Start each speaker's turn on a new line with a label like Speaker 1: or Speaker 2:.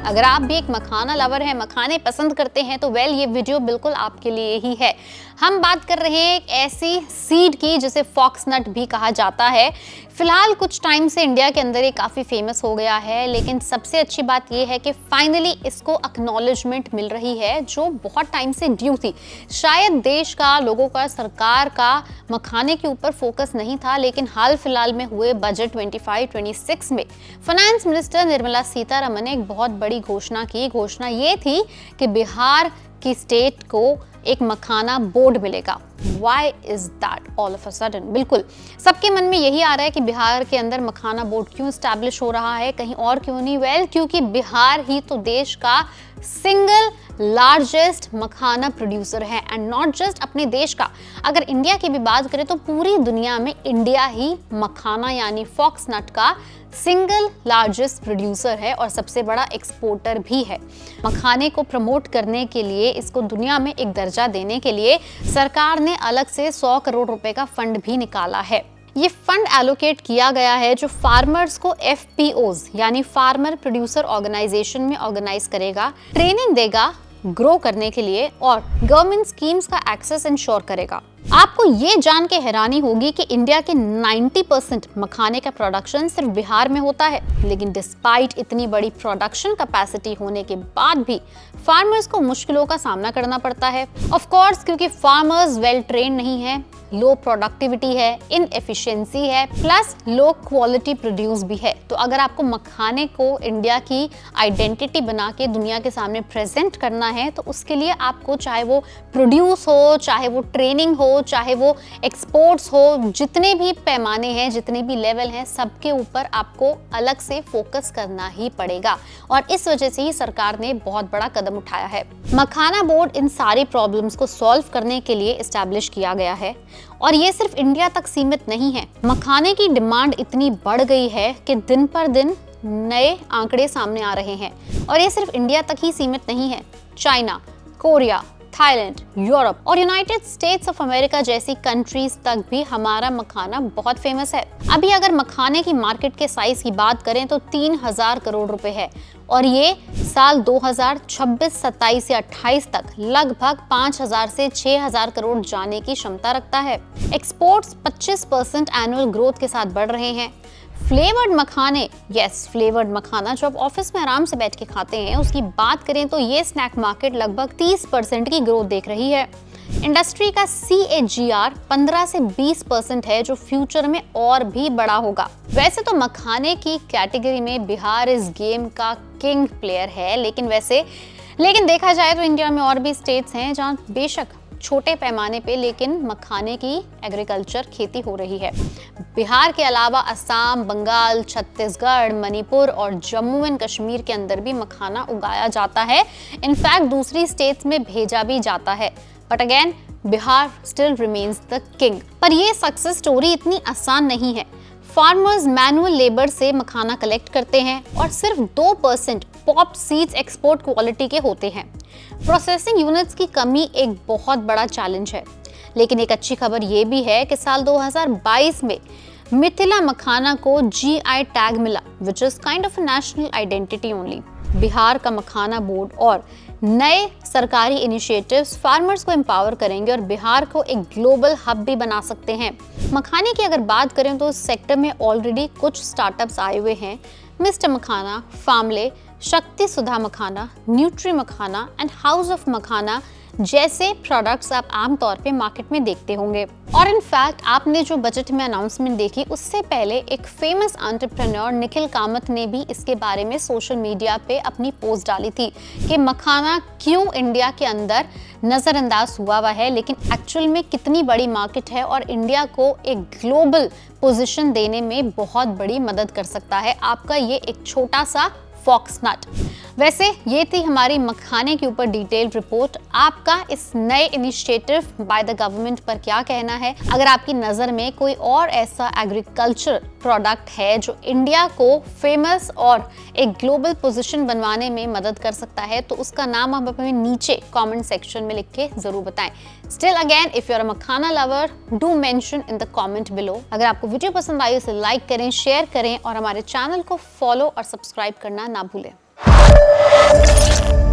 Speaker 1: अगर आप भी एक मखाना लवर हैं, मखाने पसंद करते हैं तो ये वीडियो बिल्कुल आपके लिए ही है। हम बात कर रहे हैं एक ऐसी सीड की जिसे फॉक्सनट भी कहा जाता है। फिलहाल कुछ टाइम से इंडिया के अंदर ये काफ़ी फेमस हो गया है, लेकिन सबसे अच्छी बात ये है कि फाइनली इसको एक्नॉलेजमेंट मिल रही है जो बहुत टाइम से ड्यू थी। शायद देश का, लोगों का, सरकार का मखाने के ऊपर फोकस नहीं था, लेकिन हाल फिलहाल में हुए बजट 25-26 में फाइनेंस मिनिस्टर निर्मला सीतारमण ने एक बहुत बड़ी घोषणा की। घोषणा ये थी कि बिहार की स्टेट को एक मखाना बोर्ड मिलेगा। Why is that all of a sudden? बिल्कुल सबके मन में यही आ रहा है कि बिहार के अंदर मखाना बोर्ड क्यों स्टैब्लिश हो रहा है, कहीं और क्यों नहीं। क्योंकि बिहार ही तो देश का सिंगल लार्जेस्ट मखाना प्रोड्यूसर है, एंड नॉट जस्ट अपने देश का, अगर इंडिया की भी बात करें तो पूरी दुनिया में इंडिया ही मखाना यानी फॉक्सनट का सिंगल लार्जेस्ट प्रोड्यूसर है और सबसे बड़ा एक्सपोर्टर भी है। मखाने को प्रमोट करने के लिए, इसको दुनिया में एक दर्जा देने के लिए सरकार ने अलग से 100 करोड़ रुपए का फंड भी निकाला है। ये फंड एलोकेट किया गया है जो फार्मर्स को FPOs यानी फार्मर प्रोड्यूसर ऑर्गेनाइजेशन में ऑर्गेनाइज करेगा, ट्रेनिंग देगा ग्रो करने के लिए और गवर्नमेंट स्कीम्स का एक्सेस इंश्योर करेगा। आपको ये जान के हैरानी होगी कि इंडिया के 90% मखाने का प्रोडक्शन सिर्फ बिहार में होता है, लेकिन डिस्पाइट इतनी बड़ी प्रोडक्शन कैपेसिटी होने के बाद भी फार्मर्स को मुश्किलों का सामना करना पड़ता है। ऑफ कोर्स क्योंकि फार्मर्स वेल ट्रेन नहीं है, लो प्रोडक्टिविटी है, इनएफिशिएंसी है, प्लस लो क्वालिटी प्रोड्यूस भी है। तो अगर आपको मखाने को इंडिया की आइडेंटिटी बना के दुनिया के सामने प्रेजेंट करना है तो उसके लिए आपको, चाहे वो प्रोड्यूस हो, चाहे वो ट्रेनिंग हो, चाहे वो एक्सपोर्ट्स हो, जितने भी पैमाने हैं, जितने भी लेवल हैं, सबके ऊपर आपको अलग से फोकस करना ही पड़ेगा। और इस वजह से ही सरकार ने बहुत बड़ा कदम उठाया है। मखाना बोर्ड इन सारी प्रॉब्लम्स को सॉल्व करने के लिए एस्टैब्लिश किया गया है और ये सिर्फ इंडिया तक सीमित नहीं है। मखाने की डिमांड इतनी बढ़ गई है कि दिन पर दिन नए आंकड़े सामने आ रहे हैं और ये सिर्फ इंडिया तक ही सीमित नहीं है। चाइना, कोरिया, थाईलैंड, यूरोप और यूनाइटेड स्टेट्स ऑफ अमेरिका जैसी कंट्रीज तक भी हमारा मखाना बहुत फेमस है। अभी अगर मखाने की मार्केट के साइज की बात करें तो 3000 करोड़ रुपए है और ये साल 2026, 27 या 28 तक लगभग 5000 से 6000 करोड़ जाने की क्षमता रखता है। एक्सपोर्ट्स 25% एनुअल ग्रोथ के साथ बढ़ रहे हैं। फ्लेवर्ड मखाने, यस फ्लेवर्ड मखाना जो आप ऑफिस में आराम से बैठ के खाते हैं, उसकी बात करें तो ये स्नैक मार्केट लगभग 30% की ग्रोथ देख रही है। इंडस्ट्री का CAGR 15 से 20% है जो फ्यूचर में और भी बड़ा होगा। वैसे तो मखाने की कैटेगरी में बिहार इस गेम का किंग प्लेयर है, लेकिन देखा जाए तो इंडिया में और भी स्टेट्स हैं जहाँ बेशक छोटे पैमाने पे लेकिन मखाने की एग्रीकल्चर खेती हो रही है। बिहार के अलावा असम, बंगाल, छत्तीसगढ़, मणिपुर और जम्मू एंड कश्मीर के अंदर भी मखाना उगाया जाता है। इनफैक्ट दूसरी स्टेट्स में भेजा भी जाता है। But again Bihar still remains the king. पर ये सक्सेस स्टोरी इतनी आसान नहीं है। फार्मर्स मैनुअल लेबर से मखाना कलेक्ट करते हैं और सिर्फ 2% पॉप सीड्स एक्सपोर्ट क्वालिटी के होते हैं। प्रोसेसिंग यूनिट्स की कमी एक बहुत बड़ा चैलेंज है, लेकिन एक अच्छी खबर ये भी है कि साल 2022 में मिथिला मखाना को GI टैग मिला, which is kind of a national identity only. Bihar का मखाना बोर्ड और नए सरकारी इनिशिएटिव्स फार्मर्स को एम्पावर करेंगे और बिहार को एक ग्लोबल हब भी बना सकते हैं। मखाने की अगर बात करें तो इस सेक्टर में ऑलरेडी कुछ स्टार्टअप्स आए हुए हैं। Mister Makhana, Farmley, Shakti Sudha Makhana, Nutri Makhana and House of Makhana जैसे प्रोडक्ट्स आप आमतौर पे मार्केट में देखते होंगे। और इनफैक्ट आपने जो बजट में अनाउंसमेंट देखी उससे पहले एक फेमस एंटरप्रेन्योर निखिल कामत ने भी इसके बारे में सोशल मीडिया पे अपनी पोस्ट डाली थी कि मखाना क्यों इंडिया के अंदर नजरअंदाज हुआ है, लेकिन एक्चुअल में कितनी बड़ी मार्केट है और इंडिया को एक ग्लोबल पोजीशन देने में बहुत बड़ी मदद कर सकता है आपका ये एक छोटा सा फॉक्सनट। वैसे ये थी हमारी मखाने के ऊपर डिटेल्ड रिपोर्ट। आपका इस नए इनिशिएटिव बाय द गवर्नमेंट पर क्या कहना है? अगर आपकी नज़र में कोई और ऐसा एग्रीकल्चर प्रोडक्ट है जो इंडिया को फेमस और एक ग्लोबल पोजीशन बनवाने में मदद कर सकता है तो उसका नाम आप हमें नीचे कमेंट सेक्शन में लिख के जरूर बताएं। Still again if you are a makhana lover do mention in the comment below. अगर आपको वीडियो पसंद आई उसे लाइक करें, शेयर करें और हमारे चैनल को फॉलो और सब्सक्राइब करना ना भूलें। है।